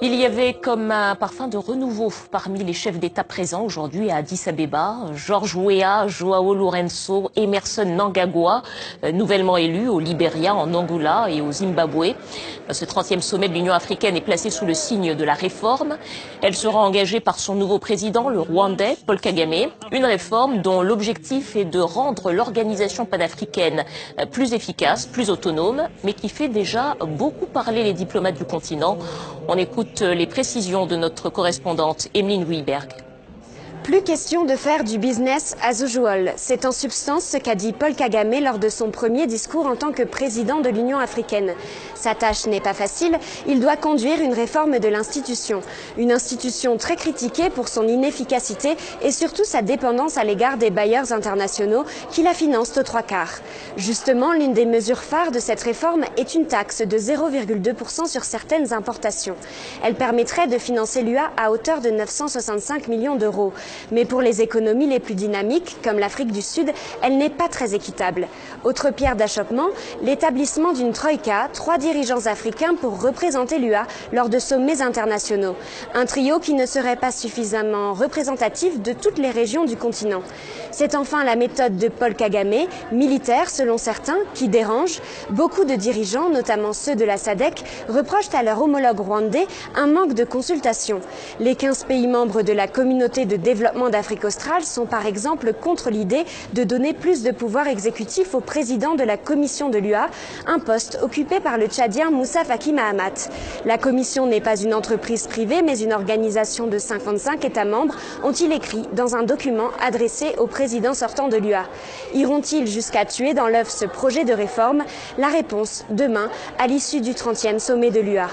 Il y avait comme un parfum de renouveau parmi les chefs d'État présents aujourd'hui à Addis Abeba. George Weah, Joao Lourenço, Emerson Mnangagwa, nouvellement élus au Libéria, en Angola et au Zimbabwe. Ce 30e sommet de l'Union africaine est placé sous le signe de la réforme. Elle sera engagée par son nouveau président, le Rwandais, Paul Kagame. Une réforme dont l'objectif est de rendre l'organisation panafricaine plus efficace, plus autonome, mais qui fait déjà beaucoup parler les diplomates du continent. On écoute les précisions de notre correspondante Emeline Wiberg. Plus question de faire du business as usual. C'est en substance ce qu'a dit Paul Kagame lors de son premier discours en tant que président de l'Union africaine. Sa tâche n'est pas facile, il doit conduire une réforme de l'institution. Une institution très critiquée pour son inefficacité et surtout sa dépendance à l'égard des bailleurs internationaux qui la financent aux 3/4. Justement, l'une des mesures phares de cette réforme est une taxe de 0,2% sur certaines importations. Elle permettrait de financer l'UA à hauteur de 965 millions d'euros. Mais pour les économies les plus dynamiques, comme l'Afrique du Sud, elle n'est pas très équitable. Autre pierre d'achoppement, l'établissement d'une troïka, 3 dirigeants africains pour représenter l'UA lors de sommets internationaux. Un trio qui ne serait pas suffisamment représentatif de toutes les régions du continent. C'est enfin la méthode de Paul Kagame, militaire selon certains, qui dérange. Beaucoup de dirigeants, notamment ceux de la SADC, reprochent à leur homologue rwandais un manque de consultation. Les 15 pays membres de la communauté de développement d'Afrique australe sont par exemple contre l'idée de donner plus de pouvoir exécutif au président de la commission de l'UA, un poste occupé par le Tchadien Moussa Faki Mahamat. La commission n'est pas une entreprise privée mais une organisation de 55 États membres, ont-ils écrit dans un document adressé au président sortant de l'UA. Iront-ils jusqu'à tuer dans l'œuf ce projet de réforme? La réponse demain à l'issue du 30e sommet de l'UA.